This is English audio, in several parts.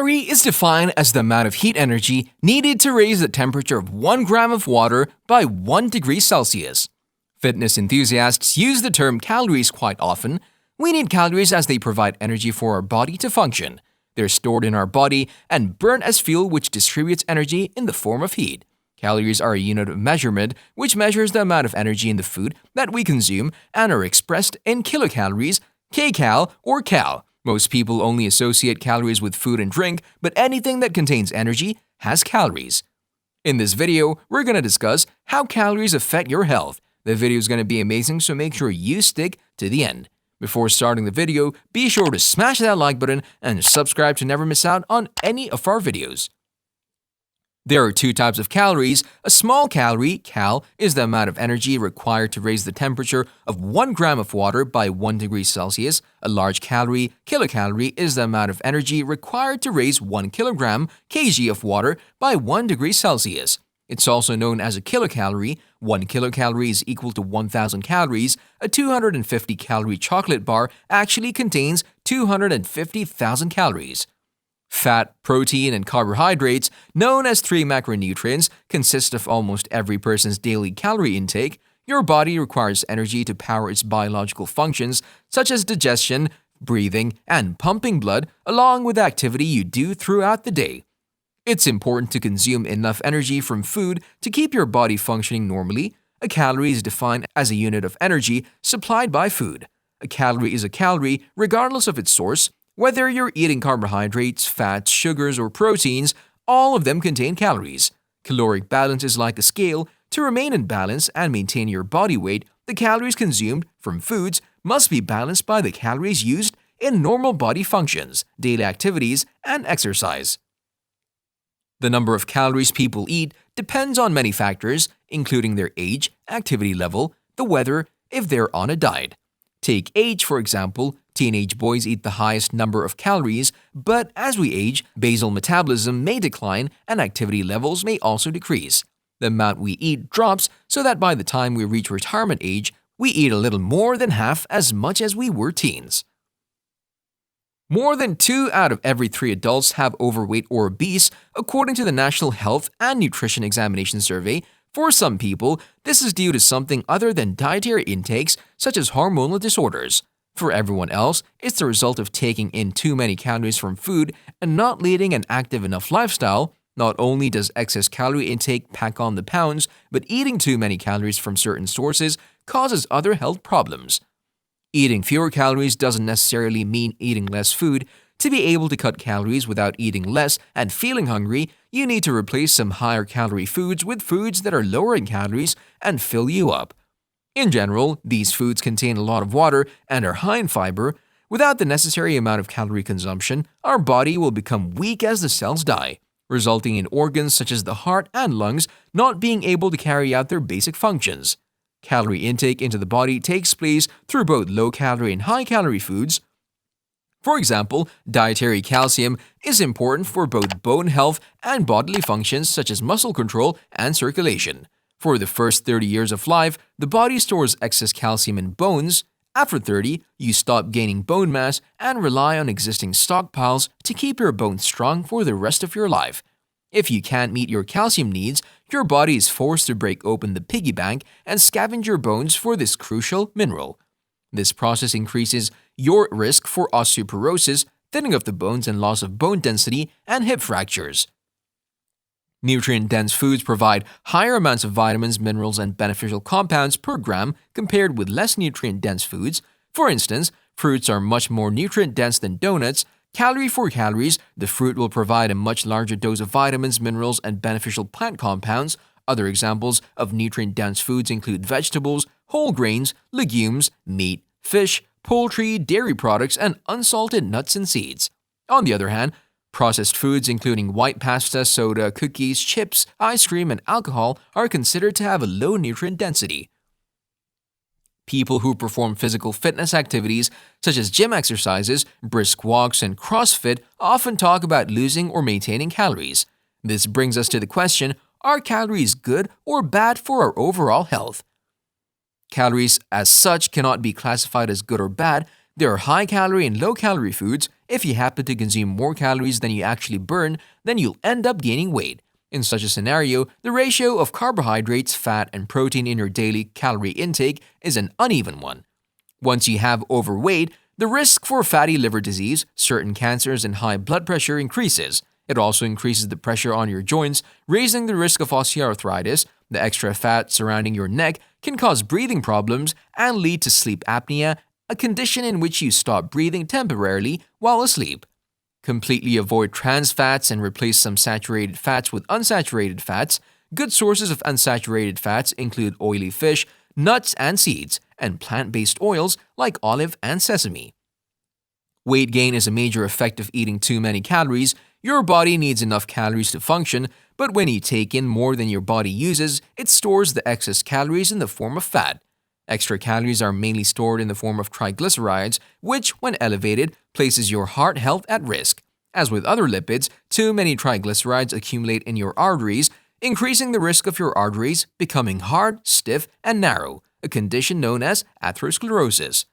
calorie is defined as the amount of heat energy needed to raise the temperature of 1 gram of water by 1 degree Celsius. Fitness enthusiasts use the term calories quite often. We need calories as they provide energy for our body to function. They're stored in our body and burnt as fuel, which distributes energy in the form of heat. Calories are a unit of measurement which measures the amount of energy in the food that we consume and are expressed in kilocalories, kcal, or cal. Most people only associate calories with food and drink, but anything that contains energy has calories. In this video, we're going to discuss how calories affect your health. The video is going to be amazing, so make sure you stick to the end. Before starting the video, be sure to smash that like button and subscribe to never miss out on any of our videos. There are two types of calories. A small calorie, cal, is the amount of energy required to raise the temperature of 1 gram of water by 1 degree Celsius. A large calorie, kilocalorie, is the amount of energy required to raise 1 kilogram, kg of water by 1 degree Celsius. It's also known as a kilocalorie. 1 kilocalorie is equal to 1,000 calories. A 250-calorie chocolate bar actually contains 250,000 calories. Fat, protein, and carbohydrates, known as 3 macronutrients, consist of almost every person's daily calorie intake. Your body requires energy to power its biological functions, such as digestion, breathing, and pumping blood, along with the activity you do throughout the day. It's important to consume enough energy from food to keep your body functioning normally. A calorie is defined as a unit of energy supplied by food. A calorie is a calorie regardless of its source. Whether you're eating carbohydrates, fats, sugars, or proteins, all of them contain calories. Caloric balance is like a scale. To remain in balance and maintain your body weight, the calories consumed from foods must be balanced by the calories used in normal body functions, daily activities, and exercise. The number of calories people eat depends on many factors, including their age, activity level, the weather, if they're on a diet. Take age, for example. Teenage boys eat the highest number of calories, but as we age, basal metabolism may decline and activity levels may also decrease. The amount we eat drops so that by the time we reach retirement age, we eat a little more than half as much as we were teens. More than 2 out of every 3 adults have overweight or obese, according to the National Health and Nutrition Examination Survey. For some people, this is due to something other than dietary intakes, such as hormonal disorders. For everyone else, it's the result of taking in too many calories from food and not leading an active enough lifestyle. Not only does excess calorie intake pack on the pounds, but eating too many calories from certain sources causes other health problems. Eating fewer calories doesn't necessarily mean eating less food. To be able to cut calories without eating less and feeling hungry, you need to replace some higher calorie foods with foods that are lower in calories and fill you up. In general, these foods contain a lot of water and are high in fiber. Without the necessary amount of calorie consumption, our body will become weak as the cells die, resulting in organs such as the heart and lungs not being able to carry out their basic functions. Calorie intake into the body takes place through both low-calorie and high-calorie foods. For example, dietary calcium is important for both bone health and bodily functions such as muscle control and circulation. For the first 30 years of life, the body stores excess calcium in bones. After 30, you stop gaining bone mass and rely on existing stockpiles to keep your bones strong for the rest of your life. If you can't meet your calcium needs, your body is forced to break open the piggy bank and scavenge your bones for this crucial mineral. This process increases your risk for osteoporosis, thinning of the bones and loss of bone density, and hip fractures. Nutrient-dense foods provide higher amounts of vitamins, minerals, and beneficial compounds per gram compared with less nutrient-dense foods. For instance, fruits are much more nutrient-dense than donuts. Calorie for calories, the fruit will provide a much larger dose of vitamins, minerals, and beneficial plant compounds. Other examples of nutrient-dense foods include vegetables, whole grains, legumes, meat, fish, poultry, dairy products, and unsalted nuts and seeds. On the other hand, processed foods including white pasta, soda, cookies, chips, ice cream, and alcohol are considered to have a low nutrient density. People who perform physical fitness activities such as gym exercises, brisk walks, and CrossFit often talk about losing or maintaining calories. This brings us to the question, are calories good or bad for our overall health? Calories as such cannot be classified as good or bad. There are high-calorie and low-calorie foods. If you happen to consume more calories than you actually burn, then you'll end up gaining weight. In such a scenario, the ratio of carbohydrates, fat, and protein in your daily calorie intake is an uneven one. Once you have overweight, the risk for fatty liver disease, certain cancers, and high blood pressure increases. It also increases the pressure on your joints, raising the risk of osteoarthritis. The extra fat surrounding your neck can cause breathing problems and lead to sleep apnea, a condition in which you stop breathing temporarily while asleep. Completely avoid trans fats and replace some saturated fats with unsaturated fats. Good sources of unsaturated fats include oily fish, nuts and seeds, and plant-based oils like olive and sesame. Weight gain is a major effect of eating too many calories. Your body needs enough calories to function, but when you take in more than your body uses, it stores the excess calories in the form of fat. Extra calories are mainly stored in the form of triglycerides, which, when elevated, places your heart health at risk. As with other lipids, too many triglycerides accumulate in your arteries, increasing the risk of your arteries becoming hard, stiff, and narrow, a condition known as atherosclerosis.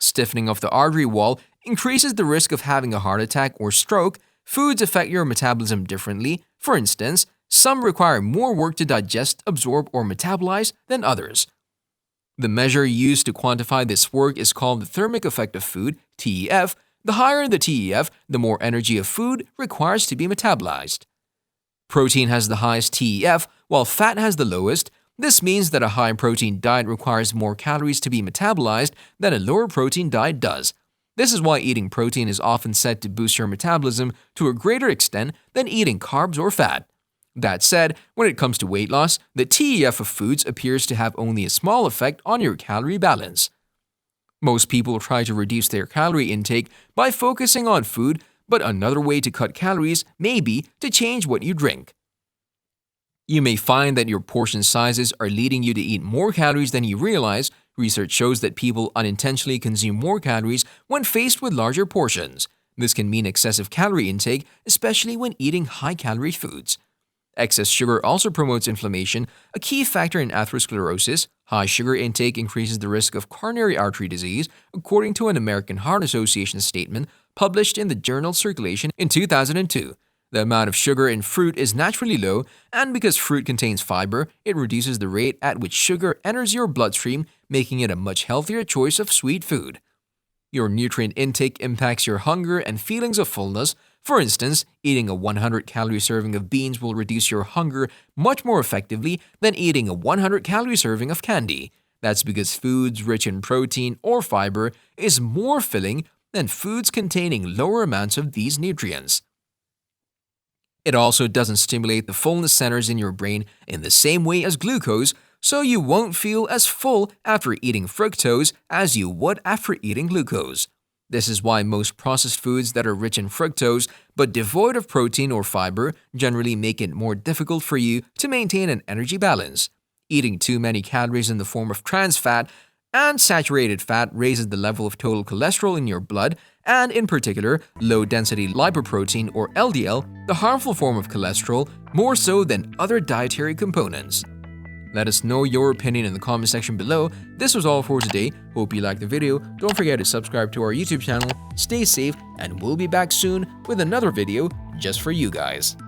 Stiffening of the artery wall increases the risk of having a heart attack or stroke. Foods affect your metabolism differently. For instance, some require more work to digest, absorb, or metabolize than others. The measure used to quantify this work is called the thermic effect of food, TEF. The higher the TEF, the more energy a food requires to be metabolized. Protein has the highest TEF, while fat has the lowest. This means that a high-protein diet requires more calories to be metabolized than a lower-protein diet does. This is why eating protein is often said to boost your metabolism to a greater extent than eating carbs or fat. That said, when it comes to weight loss, the TEF of foods appears to have only a small effect on your calorie balance. Most people try to reduce their calorie intake by focusing on food, but another way to cut calories may be to change what you drink. You may find that your portion sizes are leading you to eat more calories than you realize. Research shows that people unintentionally consume more calories when faced with larger portions. This can mean excessive calorie intake, especially when eating high-calorie foods. Excess sugar also promotes inflammation, a key factor in atherosclerosis. High sugar intake increases the risk of coronary artery disease, according to an American Heart Association statement published in the journal Circulation in 2002. The amount of sugar in fruit is naturally low, and because fruit contains fiber, it reduces the rate at which sugar enters your bloodstream, making it a much healthier choice of sweet food. Your nutrient intake impacts your hunger and feelings of fullness. For instance, eating a 100-calorie serving of beans will reduce your hunger much more effectively than eating a 100-calorie serving of candy. That's because foods rich in protein or fiber is more filling than foods containing lower amounts of these nutrients. It also doesn't stimulate the fullness centers in your brain in the same way as glucose, so you won't feel as full after eating fructose as you would after eating glucose. This is why most processed foods that are rich in fructose but devoid of protein or fiber generally make it more difficult for you to maintain an energy balance. Eating too many calories in the form of trans fat and saturated fat raises the level of total cholesterol in your blood, and in particular, low-density lipoprotein or LDL, the harmful form of cholesterol, more so than other dietary components. Let us know your opinion in the comment section below. This was all for today. Hope you liked the video. Don't forget to subscribe to our YouTube channel. Stay safe, and we'll be back soon with another video just for you guys.